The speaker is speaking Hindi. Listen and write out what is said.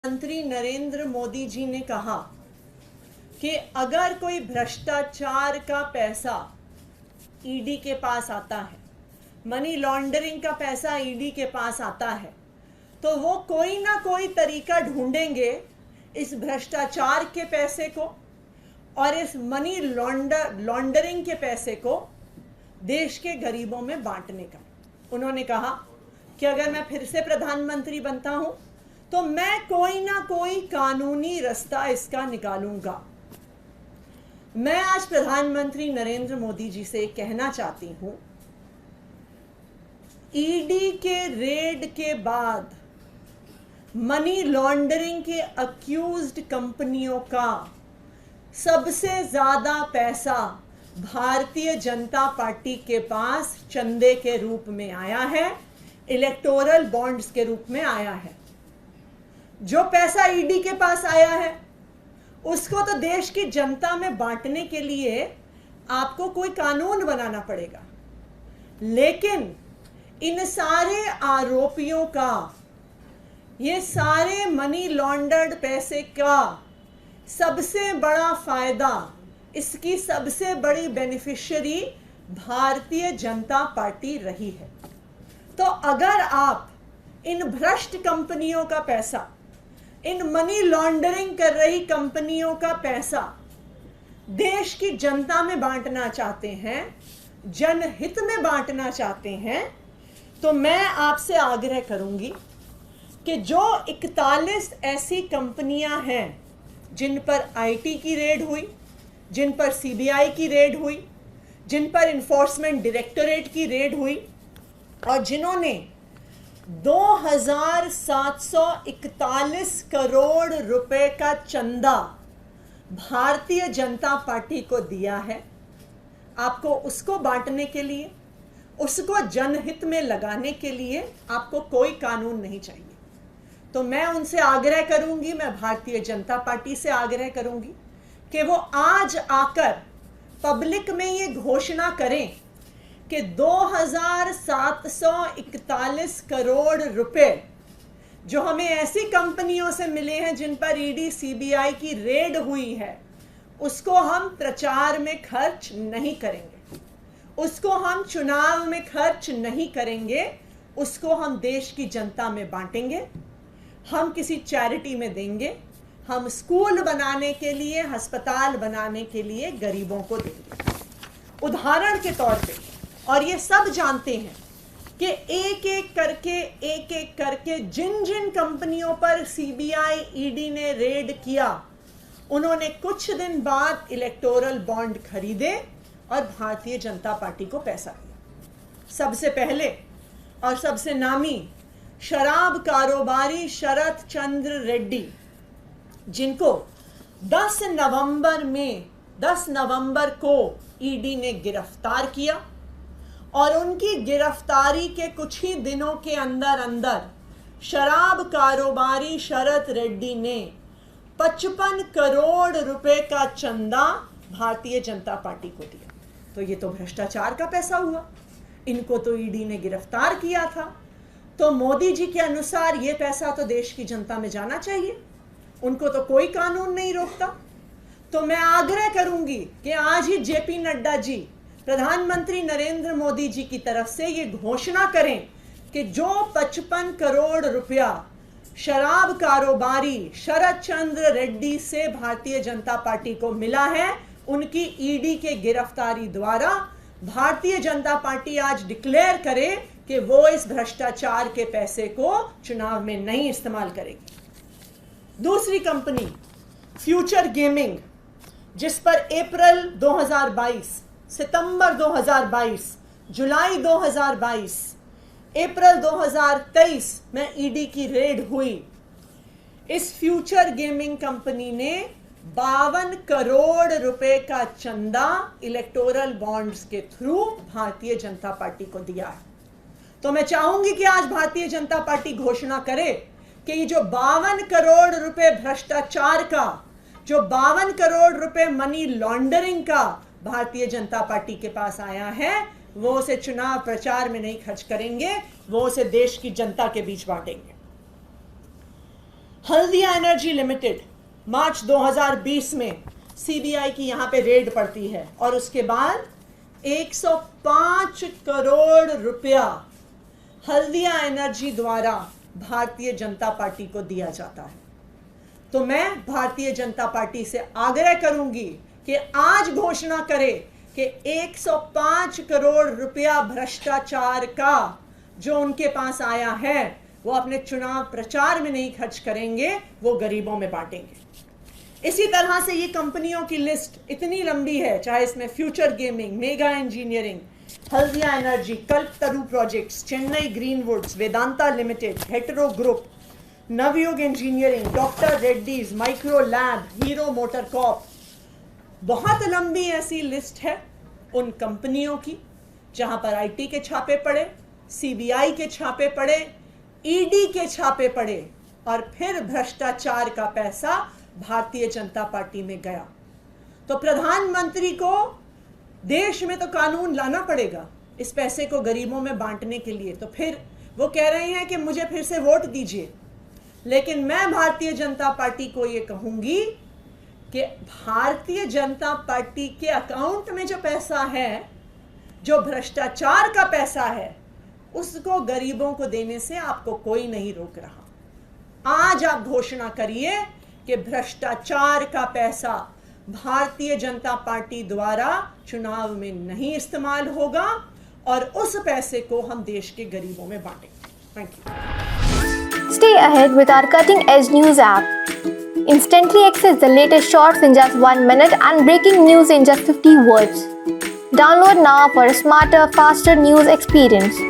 प्रधानमंत्री नरेंद्र मोदी जी ने कहा कि अगर कोई भ्रष्टाचार का पैसा ईडी के पास आता है, मनी लॉन्ड्रिंग का पैसा ईडी के पास आता है, तो वो कोई ना कोई तरीका ढूंढेंगे इस भ्रष्टाचार के पैसे को और इस मनी लॉन्ड्रिंग के पैसे को देश के गरीबों में बांटने का। उन्होंने कहा कि अगर मैं फिर से प्रधानमंत्री बनता हूं तो मैं कोई ना कोई कानूनी रास्ता इसका निकालूंगा। मैं आज प्रधानमंत्री नरेंद्र मोदी जी से कहना चाहती हूं, ईडी के रेड के बाद मनी लॉन्ड्रिंग के अक्यूज्ड कंपनियों का सबसे ज्यादा पैसा भारतीय जनता पार्टी के पास चंदे के रूप में आया है, इलेक्टोरल बॉन्ड्स के रूप में आया है। जो पैसा ईडी के पास आया है उसको तो देश की जनता में बांटने के लिए आपको कोई कानून बनाना पड़ेगा, लेकिन इन सारे आरोपियों का, ये सारे मनी लॉन्डर्ड पैसे का सबसे बड़ा फायदा, इसकी सबसे बड़ी बेनिफिशियरी भारतीय जनता पार्टी रही है। तो अगर आप इन भ्रष्ट कंपनियों का पैसा, इन मनी लॉन्ड्रिंग कर रही कंपनियों का पैसा देश की जनता में बांटना चाहते हैं, जनहित में बांटना चाहते हैं, तो मैं आपसे आग्रह करूंगी कि जो 41 ऐसी कंपनियां हैं जिन पर आईटी की रेड हुई, जिन पर सीबीआई की रेड हुई, जिन पर इन्फोर्समेंट डायरेक्टोरेट की रेड हुई और जिन्होंने 2741 करोड़ रुपए का चंदा भारतीय जनता पार्टी को दिया है, आपको उसको बांटने के लिए, उसको जनहित में लगाने के लिए आपको कोई कानून नहीं चाहिए। तो मैं उनसे आग्रह करूंगी, मैं भारतीय जनता पार्टी से आग्रह करूंगी कि वो आज आकर पब्लिक में ये घोषणा करें कि 2741 करोड़ रुपए जो हमें ऐसी कंपनियों से मिले हैं जिन पर ईडी सीबीआई की रेड हुई है, उसको हम प्रचार में खर्च नहीं करेंगे, उसको हम चुनाव में खर्च नहीं करेंगे, उसको हम देश की जनता में बांटेंगे, हम किसी चैरिटी में देंगे, हम स्कूल बनाने के लिए, अस्पताल बनाने के लिए गरीबों को देंगे। उदाहरण के तौर पे, और ये सब जानते हैं कि एक एक करके जिन जिन कंपनियों पर सीबीआई ईडी ने रेड किया, उन्होंने कुछ दिन बाद इलेक्टोरल बॉन्ड खरीदे और भारतीय जनता पार्टी को पैसा दिया। सबसे पहले और सबसे नामी शराब कारोबारी शरत चंद्र रेड्डी, जिनको 10 नवंबर को ईडी ने गिरफ्तार किया और उनकी गिरफ्तारी के कुछ ही दिनों के अंदर अंदर शराब कारोबारी शरत रेड्डी ने 55 करोड़ रुपए का चंदा भारतीय जनता पार्टी को दिया। तो ये तो भ्रष्टाचार का पैसा हुआ, इनको तो ईडी ने गिरफ्तार किया था, तो मोदी जी के अनुसार ये पैसा तो देश की जनता में जाना चाहिए, उनको तो कोई कानून नहीं रोकता। तो मैं आग्रह करूंगी कि आज ही जेपी नड्डा जी प्रधानमंत्री नरेंद्र मोदी जी की तरफ से ये घोषणा करें कि जो 55 करोड़ रुपया शराब कारोबारी शरत चंद्र रेड्डी से भारतीय जनता पार्टी को मिला है, उनकी ईडी के गिरफ्तारी द्वारा भारतीय जनता पार्टी आज डिक्लेयर करे कि वो इस भ्रष्टाचार के पैसे को चुनाव में नहीं इस्तेमाल करेगी। दूसरी कंपनी फ्यूचर गेमिंग, जिस पर अप्रैल 2022, सितंबर 2022, जुलाई 2022, अप्रैल 2023 में ईडी की रेड हुई। इस फ्यूचर गेमिंग कंपनी ने 52 करोड़ रुपए का चंदा इलेक्टोरल बॉन्ड्स के थ्रू भारतीय जनता पार्टी को दिया है। तो मैं चाहूंगी कि आज भारतीय जनता पार्टी घोषणा करे कि ये जो 52 करोड़ रुपए भ्रष्टाचार का, जो 52 करोड़ रुपए मनी लॉन्ड्रिंग का भारतीय जनता पार्टी के पास आया है, वो उसे चुनाव प्रचार में नहीं खर्च करेंगे, वो उसे देश की जनता के बीच बांटेंगे। हल्दिया एनर्जी लिमिटेड, मार्च 2020 में सीबीआई की यहां पे रेड पड़ती है और उसके बाद 105 करोड़ रुपया हल्दिया एनर्जी द्वारा भारतीय जनता पार्टी को दिया जाता है। तो मैं भारतीय जनता पार्टी से आग्रह करूंगी कि आज घोषणा करे कि 105 करोड़ रुपया भ्रष्टाचार का जो उनके पास आया है वो अपने चुनाव प्रचार में नहीं खर्च करेंगे, वो गरीबों में बांटेंगे। इसी तरह से ये कंपनियों की लिस्ट इतनी लंबी है, चाहे इसमें future gaming, mega engineering, Haldia energy, Kalpataru projects, Chennai Greenwoods, Vedanta limited, Hetero group, Navayuga engineering, doctor Reddy's, micro lab, Hero motor corp, बहुत लंबी ऐसी लिस्ट है उन कंपनियों की जहां पर आईटी के छापे पड़े, सीबीआई के छापे पड़े, ईडी के छापे पड़े और फिर भ्रष्टाचार का पैसा भारतीय जनता पार्टी में गया। तो प्रधानमंत्री को देश में तो कानून लाना पड़ेगा इस पैसे को गरीबों में बांटने के लिए। तो फिर वो कह रहे हैं कि मुझे फिर से वोट दीजिए, लेकिन मैं भारतीय जनता पार्टी को ये कहूंगी कि भारतीय जनता पार्टी के अकाउंट में जो पैसा है, जो भ्रष्टाचार का पैसा है, उसको गरीबों को देने से आपको कोई नहीं रोक रहा। आज आप घोषणा करिए कि भ्रष्टाचार का पैसा भारतीय जनता पार्टी द्वारा चुनाव में नहीं इस्तेमाल होगा और उस पैसे को हम देश के गरीबों में बांटेंगे। Thank you. Stay ahead with our cutting edge news app. Instantly access the latest shorts in just 1 minute and breaking news in just 50 words. Download now for a smarter, faster news experience.